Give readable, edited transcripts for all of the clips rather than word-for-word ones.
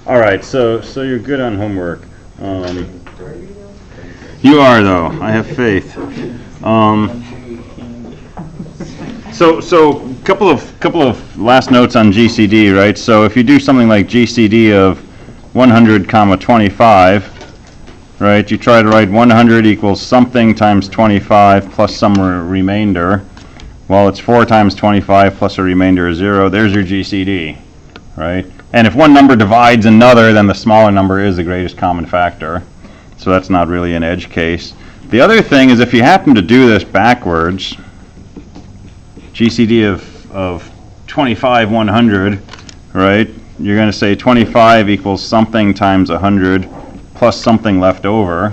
All right, so you're good on homework. You are, though. I have faith. So couple of last notes on GCD, right? So if you do something like GCD of 100, 25, right? You try to write 100 equals something times 25 plus some remainder. Well, it's 4 times 25 plus a remainder of 0. There's your GCD, right? And if one number divides another, then the smaller number is the greatest common factor. So that's not really an edge case. The other thing is if you happen to do this backwards, GCD of 25, 100, right? You're going to say 25 equals something times 100 plus something left over.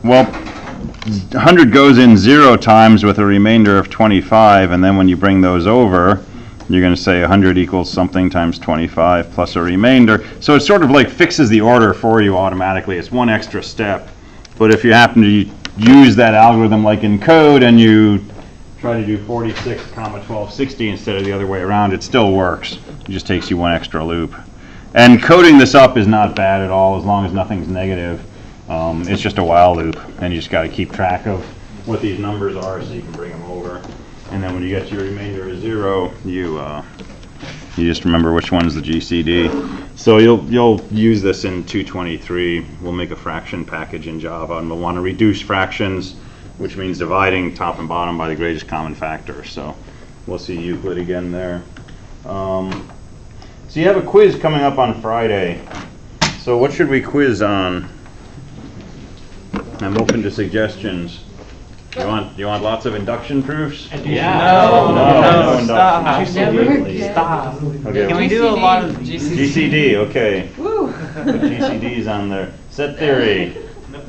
Well, 100 goes in 0 times with a remainder of 25, and then when you bring those over, you're going to say 100 equals something times 25 plus a remainder. So it sort of like fixes the order for you automatically. It's one extra step. But if you happen to use that algorithm like in code and you try to do 46, 1260 instead of the other way around, it still works. It just takes you one extra loop. And coding this up is not bad at all as long as nothing's negative. It's just a while loop, and you just got to keep track of what these numbers are so you can bring them over. And then when you get to your remainder of 0, you just remember which one's the GCD. So you'll use this in 223. We'll make a fraction package in Java, and we'll want to reduce fractions, which means dividing top and bottom by the greatest common factor. So we'll see Euclid again there. So you have a quiz coming up on Friday. So what should we quiz on? I'm open to suggestions. You want lots of induction proofs? Yeah. No Stop. induction. Stop. Okay. Can we do a lot of GCD? GCD, okay. Woo. Put GCDs on there. Set theory.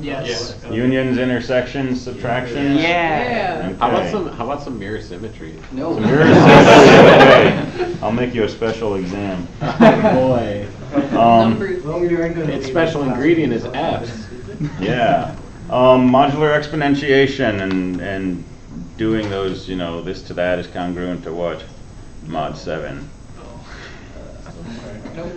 Yes. Unions, intersections, subtractions. Yeah. Okay. How about some mirror symmetry? No. Mirror symmetry, okay. I'll make you a special exam. Boy. Numbers. Its special ingredient is F's. Yeah. Modular exponentiation and doing those, this to that is congruent to what? Mod 7. Nope.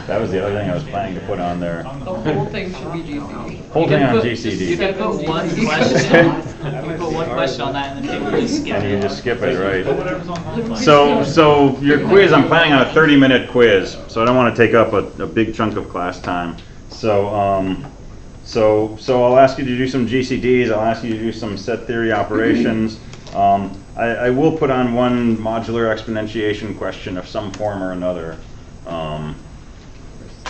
That was the other thing I was planning to put on there. The whole thing should be GCD. Whole thing on You GCD. can put one question. You can put one question on that, and then people just skip And you it. just skip it, right? So your quiz, I'm planning on a 30-minute quiz, so I don't want to take up a big chunk of class time. So I'll ask you to do some GCDs. I'll ask you to do some set theory operations. I will put on one modular exponentiation question of some form or another.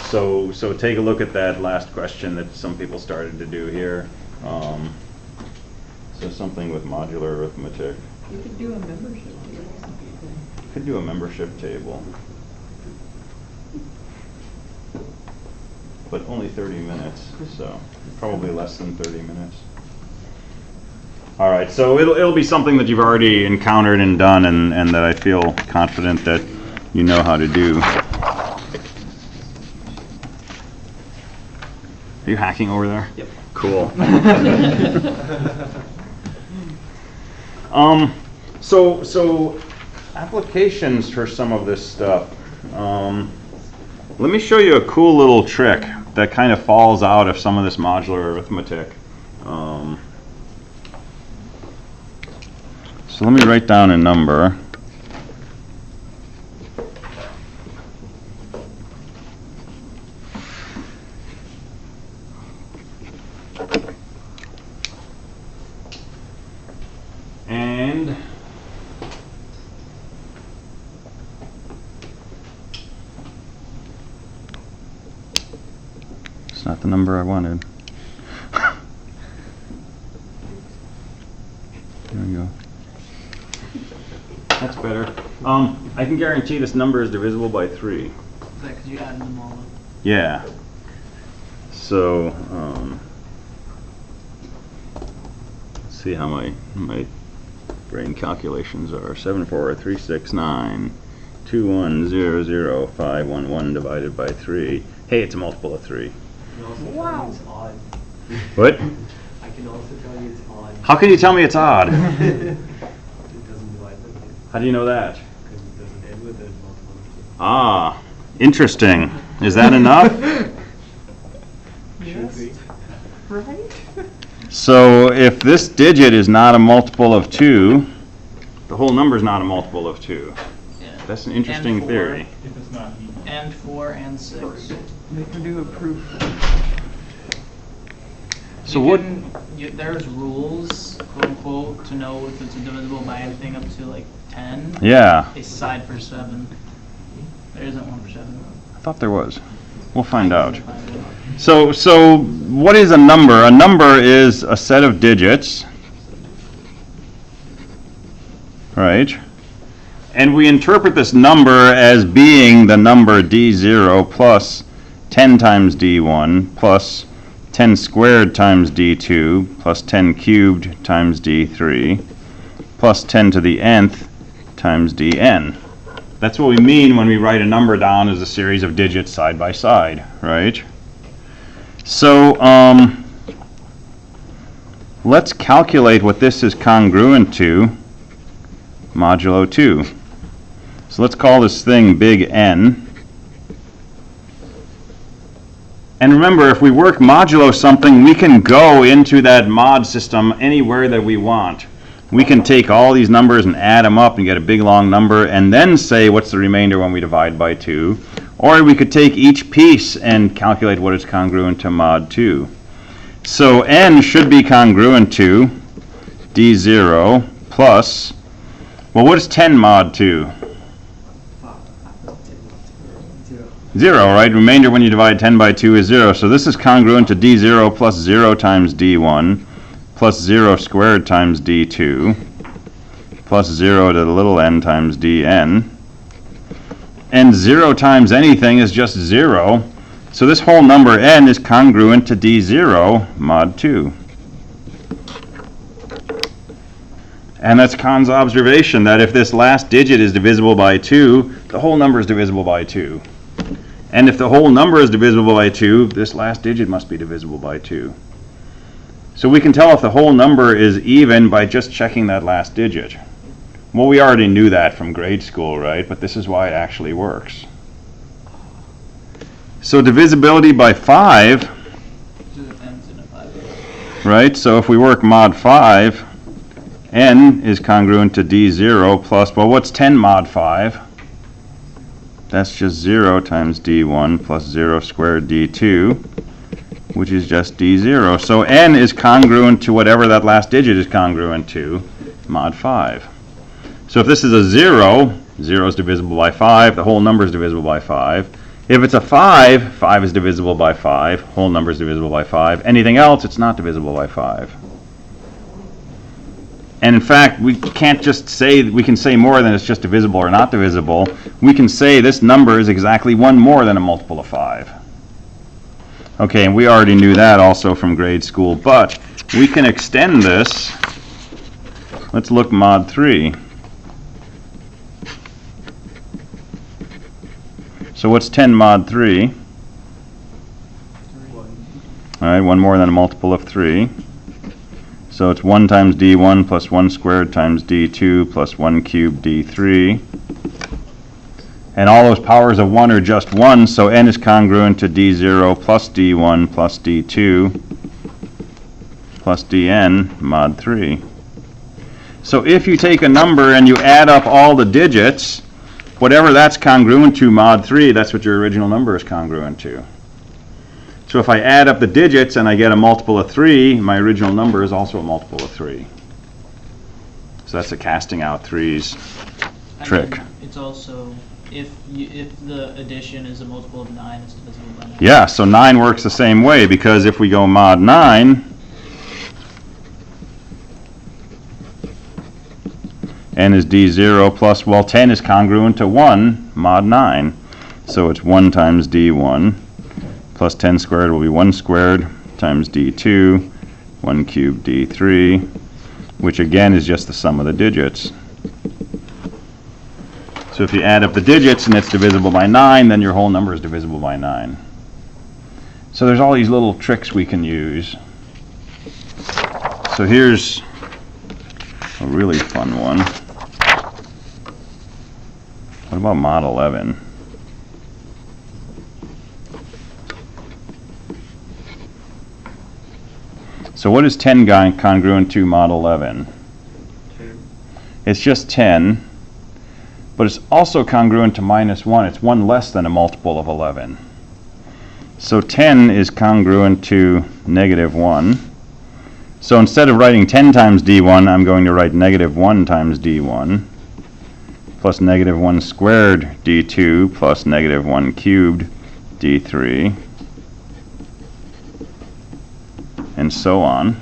So take a look at that last question that some people started to do here. So something with modular arithmetic. You could do a membership table. Could do a membership table. But only 30 minutes, so probably less than 30 minutes. All right, so it'll be something that you've already encountered and done, and that I feel confident that you know how to do. Are you hacking over there? Yep. Cool. So applications for some of this stuff. Let me show you a cool little trick that kind of falls out of some of this modular arithmetic. So let me write down a number. And it's not the number I wanted. There we go. That's better. I can guarantee this number is divisible by 3. Is that because you added them all up? Yeah. So, let's see how my brain calculations are. 74369 2100511 divided by 3. Hey, it's a multiple of 3. Wow. It's odd. What? I can also tell you it's odd. How can you tell me it's odd? It doesn't divide by 2. How do you know that? Because it doesn't end with a multiple of 2. Ah, Interesting. Is that enough? Yes. Right? So if this digit is not a multiple of 2, the whole number is not a multiple of 2. Yeah. That's an interesting And 4, theory. And 4 and 6. They can do a proof. So You what? there's rules, quote unquote, to know if it's divisible by anything up to like 10. Yeah, They side for 7. There isn't one for 7. I thought there was. We'll find out. Find it. So what is a number? A number is a set of digits, right? And we interpret this number as being the number d0 plus 10 times d1 plus 10 squared times d2 plus 10 cubed times d3 plus 10 to the nth times dn. That's what we mean when we write a number down as a series of digits side by side, right? So let's calculate what this is congruent to modulo 2. So let's call this thing big N. And remember, if we work modulo something, we can go into that mod system anywhere that we want. We can take all these numbers and add them up and get a big long number and then say what's the remainder when we divide by 2. Or we could take each piece and calculate what is congruent to mod 2. So N should be congruent to D0 plus, well, what is 10 mod 2? 0, right? Remainder when you divide 10 by 2 is 0. So this is congruent to D0 plus 0 times D1 plus 0 squared times d2 plus 0 to the little n times dn. And 0 times anything is just 0. So this whole number n is congruent to d0 mod 2. And that's Kahn's observation, that if this last digit is divisible by 2, the whole number is divisible by 2. And if the whole number is divisible by 2, this last digit must be divisible by 2. So we can tell if the whole number is even by just checking that last digit. Well, we already knew that from grade school, right? But this is why it actually works. So divisibility by 5, N's in a 5. right? So if we work mod 5, n is congruent to d0 plus, well, what's 10 mod 5? That's just 0 times d1 plus 0 squared d2, which is just d0. So n is congruent to whatever that last digit is congruent to, mod 5. So if this is a 0, 0 is divisible by 5, the whole number is divisible by 5. If it's a 5, 5 is divisible by 5, whole number is divisible by 5. Anything else, it's not divisible by 5. And in fact, we can't just say, we can say more than it's just divisible or not divisible. We can say this number is exactly one more than a multiple of 5. Okay, and we already knew that also from grade school, but we can extend this. Let's look mod 3. So what's 10 mod 3? All right, one more than a multiple of 3. So it's 1 times d1 plus 1 squared times d2 plus 1 cubed d3. And all those powers of 1 are just 1, so n is congruent to d0 plus d1 plus d2 plus dn mod 3. So if you take a number and you add up all the digits, whatever that's congruent to mod 3, that's what your original number is congruent to. So if I add up the digits and I get a multiple of 3, my original number is also a multiple of 3. So that's a casting out 3's trick. And it's also, if the addition is a multiple of 9, it's divisible by 9. Yeah, so 9 works the same way, because if we go mod 9, n is d0 plus, well, 10 is congruent to 1 mod 9. So it's 1 times d1 plus 10 squared will be 1 squared times d2, 1 cubed d3, which again is just the sum of the digits. So if you add up the digits and it's divisible by 9, then your whole number is divisible by 9. So there's all these little tricks we can use. So here's a really fun one. What about mod 11? So what is 10 congruent to mod 11? It's just 10, but it's also congruent to minus 1. It's 1 less than a multiple of 11. So 10 is congruent to negative 1. So instead of writing 10 times d1, I'm going to write negative 1 times d1 plus negative 1 squared d2 plus negative 1 cubed d3, and so on.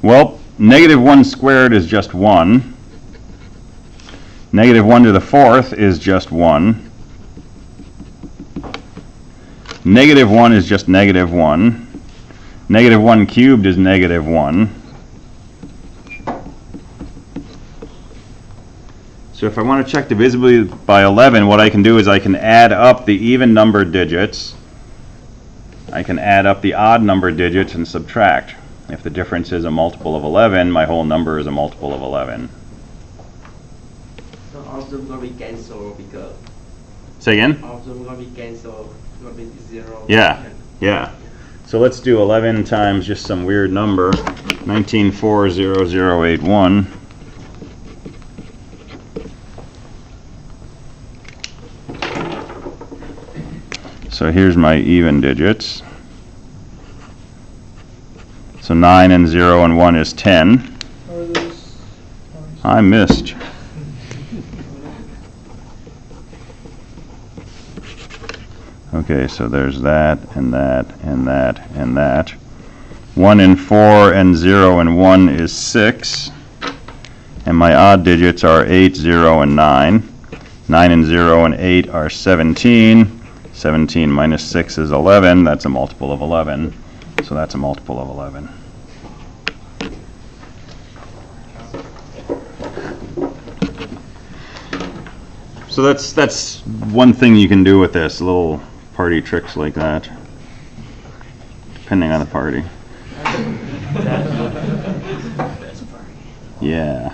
Well, negative 1 squared is just 1. Negative 1 to the 4th is just 1. Negative 1 is just negative 1. Negative 1 cubed is negative 1. So if I want to check divisibility by 11, what I can do is I can add up the even numbered digits. I can add up the odd numbered digits and subtract. If the difference is a multiple of 11, my whole number is a multiple of 11. So all of them gonna be cancelled because Say again? all of them gonna be cancelled. Gonna be 0. Yeah, yeah. So let's do 11 times just some weird number, 19,40081. So here's my even digits. So 9 and 0 and 1 is 10. I missed. Okay, so there's that, and that, and that, and that. 1 and 4 and 0 and 1 is 6. And my odd digits are 8, 0, and 9. 9 and 0 and 8 are 17. 17 minus 6 is 11. That's a multiple of 11. So that's a multiple of 11. So that's one thing you can do with this, little party tricks like that, depending on the party. Yeah.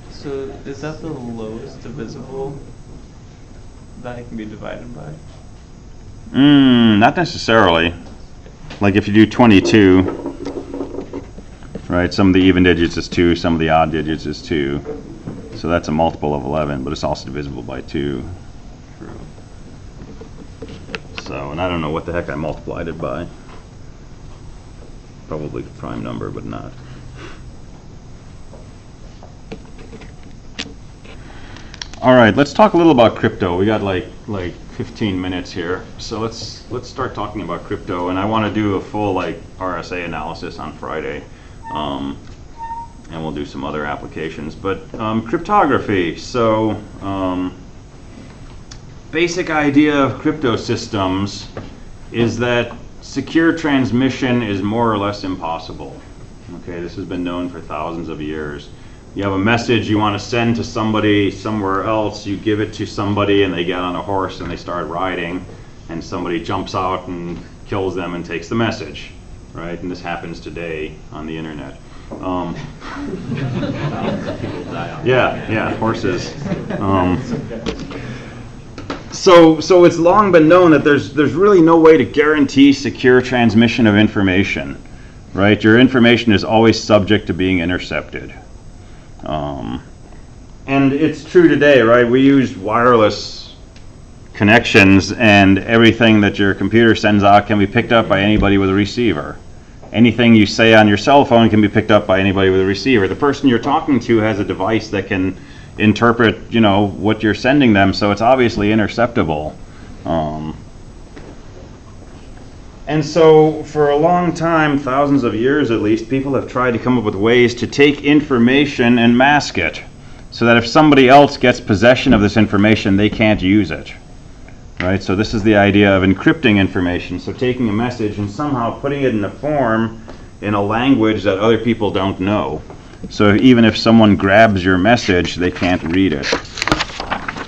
So is that the lowest divisible that it can be divided by? Not necessarily. Like if you do 22, right, some of the even digits is 2, some of the odd digits is 2. So that's a multiple of 11, but it's also divisible by 2. So, and I don't know what the heck I multiplied it by. Probably prime number, but not. All right, let's talk a little about crypto. We got like 15 minutes here, so let's start talking about crypto. And I want to do a full RSA analysis on Friday, and we'll do some other applications. But cryptography. So basic idea of crypto systems is that secure transmission is more or less impossible. Okay, this has been known for thousands of years. You have a message you want to send to somebody somewhere else, you give it to somebody and they get on a horse and they start riding, and somebody jumps out and kills them and takes the message, right? And this happens today on the internet. Yeah, horses. So it's long been known that there's really no way to guarantee secure transmission of information, right? Your information is always subject to being intercepted. And it's true today, right? We use wireless connections, and everything that your computer sends out can be picked up by anybody with a receiver. Anything you say on your cell phone can be picked up by anybody with a receiver. The person you're talking to has a device that can interpret, what you're sending them, so it's obviously interceptable. And so for a long time, thousands of years at least, people have tried to come up with ways to take information and mask it, so that if somebody else gets possession of this information, they can't use it. Right? So this is the idea of encrypting information. So taking a message and somehow putting it in a form in a language that other people don't know. So even if someone grabs your message, they can't read it.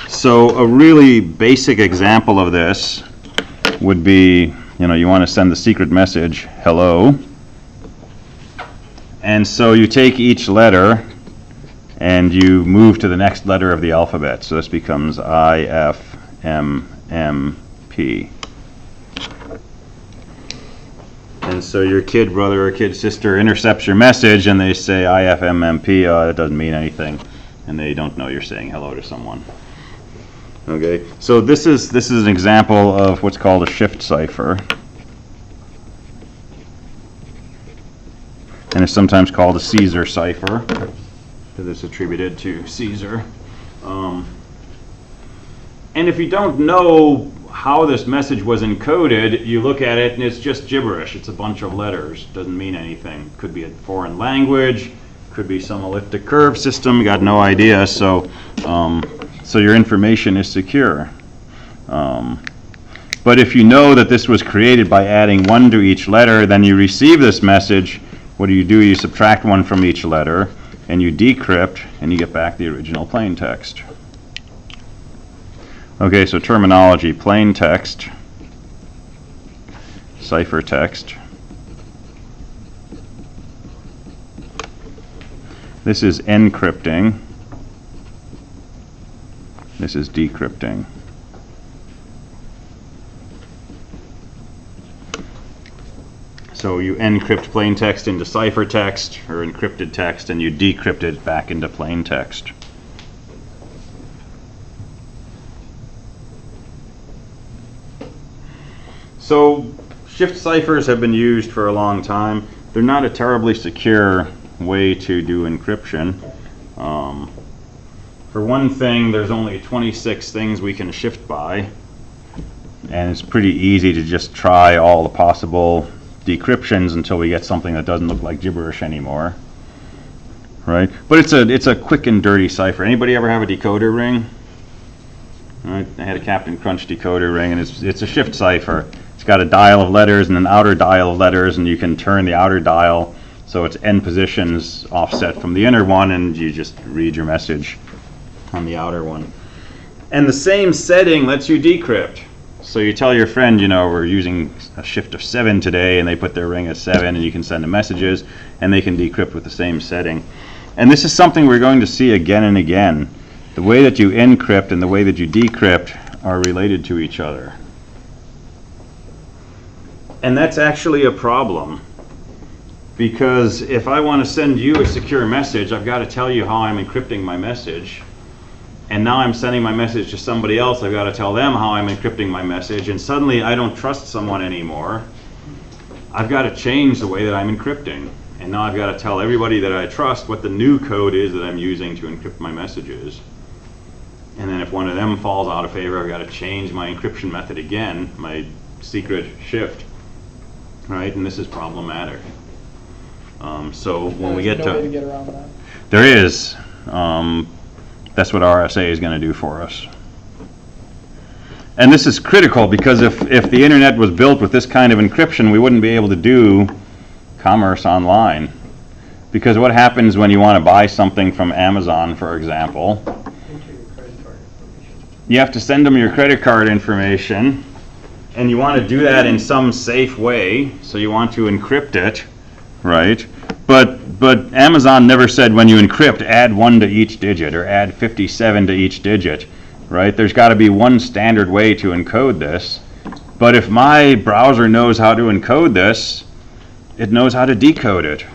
So a really basic example of this would be, you want to send the secret message, hello. And so you take each letter and you move to the next letter of the alphabet. So this becomes I, F, And so your kid brother or kid sister intercepts your message and they say IFMMP, it doesn't mean anything, and they don't know you're saying hello to someone. Okay, so this is an example of what's called a shift cipher. And it's sometimes called a Caesar cipher, because it's attributed to Caesar. And if you don't know how this message was encoded, you look at it and it's just gibberish. It's a bunch of letters. Doesn't mean anything. Could be a foreign language, could be some elliptic curve system, got no idea. So your information is secure. But if you know that this was created by adding 1 to each letter, then you receive this message. What do? You subtract 1 from each letter, and you decrypt, and you get back the original plain text. Okay, so terminology: plain text, ciphertext. This is encrypting. This is decrypting. So you encrypt plain text into ciphertext, or encrypted text, and you decrypt it back into plain text. So shift ciphers have been used for a long time. They're not a terribly secure way to do encryption. For one thing, there's only 26 things we can shift by, and it's pretty easy to just try all the possible decryptions until we get something that doesn't look like gibberish anymore, right? But it's a quick and dirty cipher. Anybody ever have a decoder ring? Right? I had a Captain Crunch decoder ring, and it's a shift cipher. It's got a dial of letters and an outer dial of letters, and you can turn the outer dial so its end positions offset from the inner one, and you just read your message on the outer one. And the same setting lets you decrypt. So you tell your friend, we're using a shift of 7 today, and they put their ring at 7, and you can send them messages, and they can decrypt with the same setting. And this is something we're going to see again and again. The way that you encrypt and the way that you decrypt are related to each other. And that's actually a problem, because if I want to send you a secure message, I've got to tell you how I'm encrypting my message. And now I'm sending my message to somebody else. I've got to tell them how I'm encrypting my message, and suddenly I don't trust someone anymore. I've got to change the way that I'm encrypting. And now I've got to tell everybody that I trust what the new code is that I'm using to encrypt my messages. And then if one of them falls out of favor, I've got to change my encryption method again, my secret shift. Right? And this is problematic. So when we get There's no way to get around that. there is. That's what RSA is going to do for us. And this is critical, because if the internet was built with this kind of encryption, we wouldn't be able to do commerce online. Because what happens when you want to buy something from Amazon, for example? You have to send them your credit card information, and you want to do that in some safe way, so you want to encrypt it, right? But Amazon never said, when you encrypt, add 1 to each digit or add 57 to each digit, right? There's got to be one standard way to encode this. But if my browser knows how to encode this, it knows how to decode it,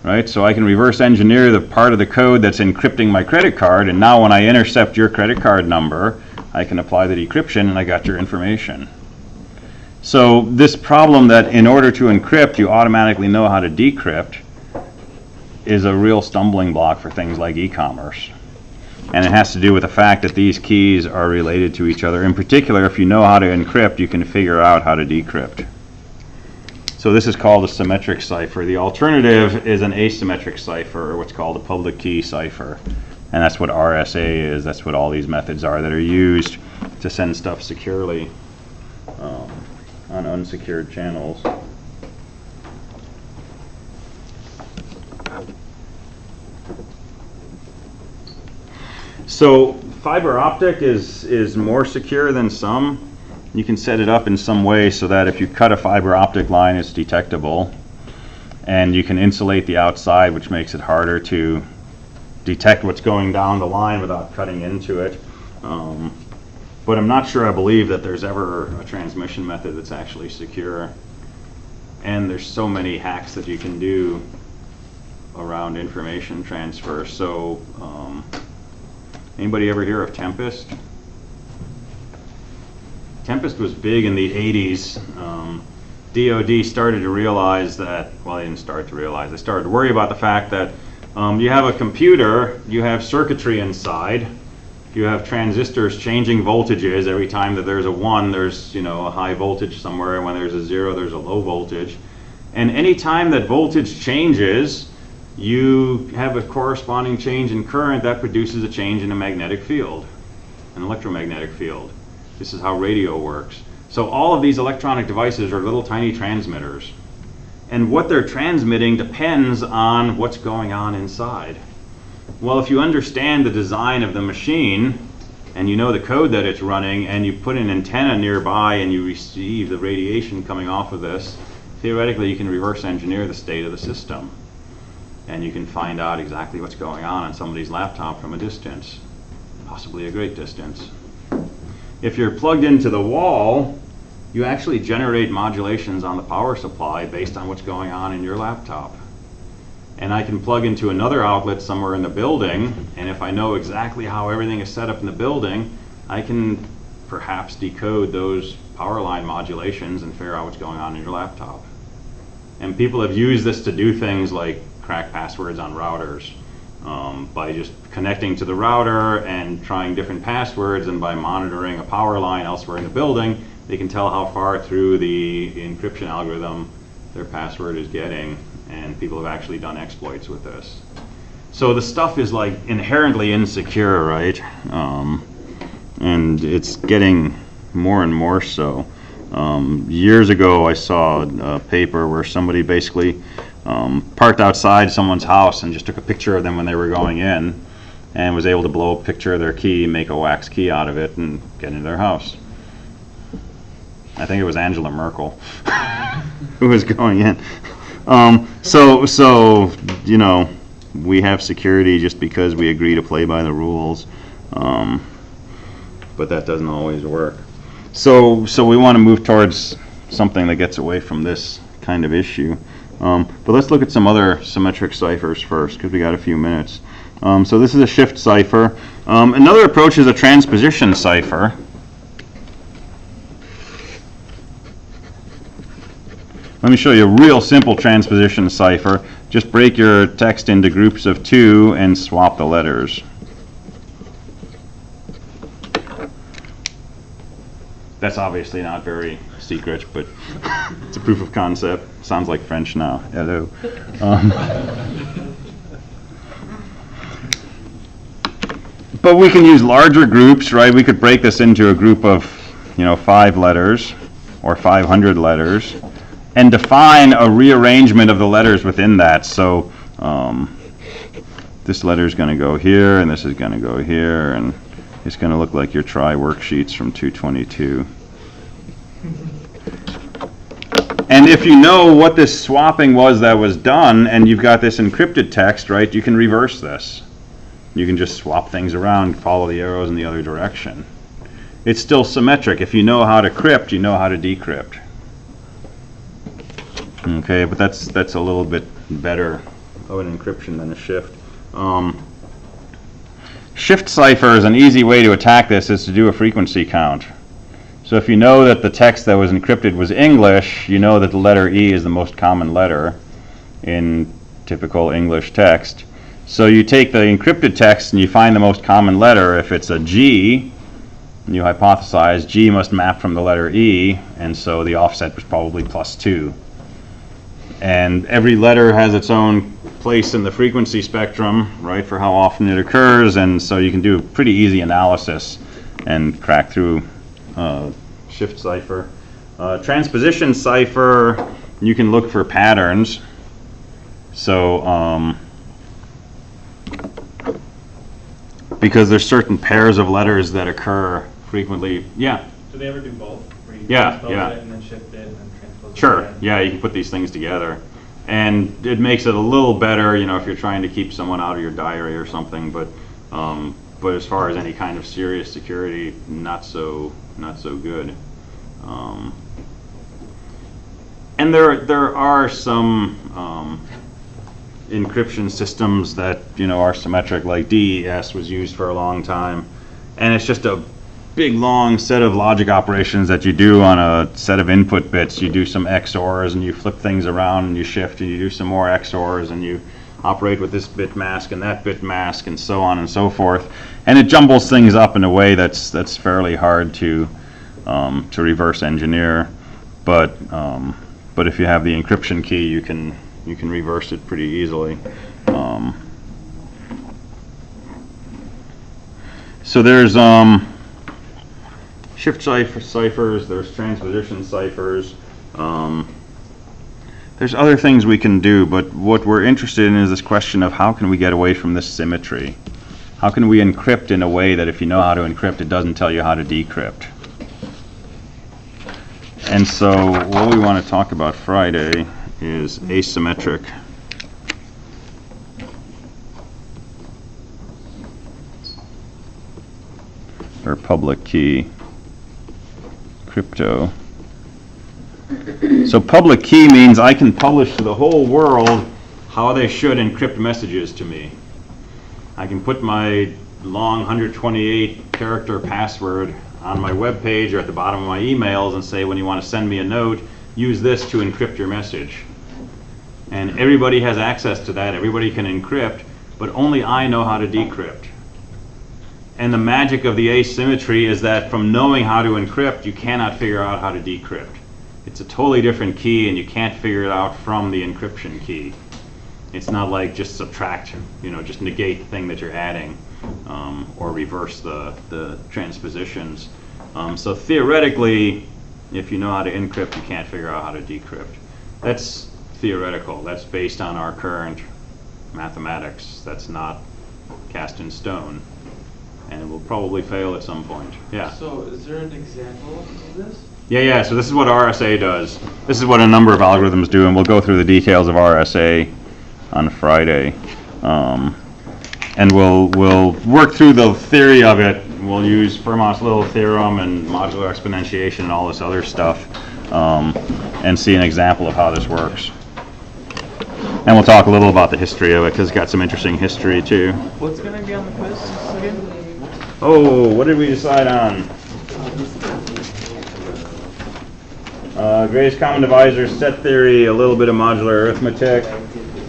right? So I can reverse engineer the part of the code that's encrypting my credit card, and now when I intercept your credit card number, I can apply the decryption, and I got your information. So this problem that in order to encrypt, you automatically know how to decrypt, is a real stumbling block for things like e-commerce. And it has to do with the fact that these keys are related to each other. In particular, if you know how to encrypt, you can figure out how to decrypt. So this is called a symmetric cipher. The alternative is an asymmetric cipher, or what's called a public key cipher. And that's what RSA is. That's what all these methods are that are used to send stuff securely on unsecured channels. So fiber optic is more secure than some. You can set it up in some way so that if you cut a fiber optic line, it's detectable. And you can insulate the outside, which makes it harder to detect what's going down the line without cutting into it. but I'm not sure I believe that there's ever a transmission method that's actually secure. And there's so many hacks that you can do around information transfer. So, anybody ever hear of Tempest? Tempest was big in the 80s. DoD started to realize that, well, they didn't start to realize, they started to worry about the fact that you have a computer, you have circuitry inside, you have transistors changing voltages. Every time that there's a 1, there's, you know, a high voltage somewhere, and when there's a 0, there's a low voltage. And any time that voltage changes, you have a corresponding change in current that produces a change in a magnetic field, an electromagnetic field. This is how radio works. So all of these electronic devices are little tiny transmitters. And what they're transmitting depends on what's going on inside. Well, if you understand the design of the machine, and you know the code that it's running, and you put an antenna nearby and you receive the radiation coming off of this, theoretically you can reverse engineer the state of the system. And you can find out exactly what's going on somebody's laptop from a distance, possibly a great distance. If you're plugged into the wall, you actually generate modulations on the power supply based on what's going on in your laptop. And I can plug into another outlet somewhere in the building, and if I know exactly how everything is set up in the building, I can perhaps decode those power line modulations and figure out what's going on in your laptop. And people have used this to do things like crack passwords on routers. By just connecting to the router and trying different passwords, and by monitoring a power line elsewhere in the building, they can tell how far through the encryption algorithm their password is getting, and people have actually done exploits with this. So the stuff is like inherently insecure, right? And it's getting more and more so. Years ago I saw a paper where somebody basically parked outside someone's house and just took a picture of them when they were going in, and was able to blow a picture of their key, make a wax key out of it, and get into their house. I think it was Angela Merkel who was going in. So you know, we have security just because we agree to play by the rules, but that doesn't always work. So we want to move towards something that gets away from this kind of issue. But let's look at some other symmetric ciphers first, because we got a few minutes. So this is a shift cipher. Another approach is a transposition cipher. Let me show you a real simple transposition cipher. Just break your text into groups of 2 and swap the letters. That's obviously not very secret, but it's a proof of concept. Sounds like French now. Hello. But we can use larger groups, right? We could break this into a group of, 5 letters or 500 letters, and define a rearrangement of the letters within that. So this letter is going to go here, and this is going to go here, and it's going to look like your try worksheets from 222. And if you know what this swapping was that was done, and you've got this encrypted text, right, you can reverse this. You can just swap things around, follow the arrows in the other direction. It's still symmetric. If you know how to crypt, you know how to decrypt. Okay, but that's a little bit better of an encryption than a shift. Shift ciphers, an easy way to attack this is to do a frequency count. So if you know that the text that was encrypted was English, you know that the letter E is the most common letter in typical English text. So you take the encrypted text and you find the most common letter. If it's a G, you hypothesize G must map from the letter E, and so the offset was probably +2. And every letter has its own place in the frequency spectrum, right, for how often it occurs, and so you can do a pretty easy analysis and crack through shift cipher. Transposition cipher, you can look for patterns. So because there's certain pairs of letters that occur frequently. Yeah. Do they ever do both? Where you Yeah, transpose yeah. it and then shift it and then transpose it Sure. again? Yeah, you can put these things together, and it makes it a little better, if you're trying to keep someone out of your diary or something. But but as far as any kind of serious security, not so good. And there are some encryption systems that are symmetric, like DES was used for a long time, and it's just a big long set of logic operations that you do on a set of input bits. You do some XORs and you flip things around and you shift and you do some more XORs and you operate with this bit mask and that bit mask and so on and so forth, and it jumbles things up in a way that's fairly hard to reverse engineer, but if you have the encryption key, you can reverse it pretty easily. So there's shift ciphers, there's transposition ciphers, there's other things we can do, but what we're interested in is this question of how can we get away from this symmetry? How can we encrypt in a way that if you know how to encrypt, it doesn't tell you how to decrypt? And so what we want to talk about Friday is asymmetric or public key crypto. So public key means I can publish to the whole world how they should encrypt messages to me. I can put my long 128 character password on my web page or at the bottom of my emails and say, when you want to send me a note, use this to encrypt your message. And everybody has access to that. Everybody can encrypt, but only I know how to decrypt. And the magic of the asymmetry is that from knowing how to encrypt, you cannot figure out how to decrypt. It's a totally different key, and you can't figure it out from the encryption key. It's not like just subtract, just negate the thing that you're adding, or reverse the transpositions. So theoretically, if you know how to encrypt, you can't figure out how to decrypt. That's theoretical. That's based on our current mathematics. That's not cast in stone, and it will probably fail at some point. Yeah. So is there an example of this? Yeah, so this is what RSA does. This is what a number of algorithms do, and we'll go through the details of RSA on Friday. And we'll work through the theory of it. We'll use Fermat's little theorem and modular exponentiation and all this other stuff, and see an example of how this works. And we'll talk a little about the history of it, because it's got some interesting history too. What's going to be on the quiz again? Oh, what did we decide on? Greatest common divisor, set theory, a little bit of modular arithmetic,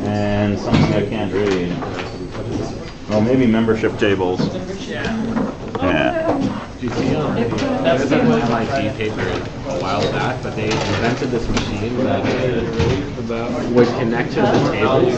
and something I can't read. Well, maybe membership tables. Yeah. Did you see there's an MIT paper a while back, but they invented this machine that would connect to the tables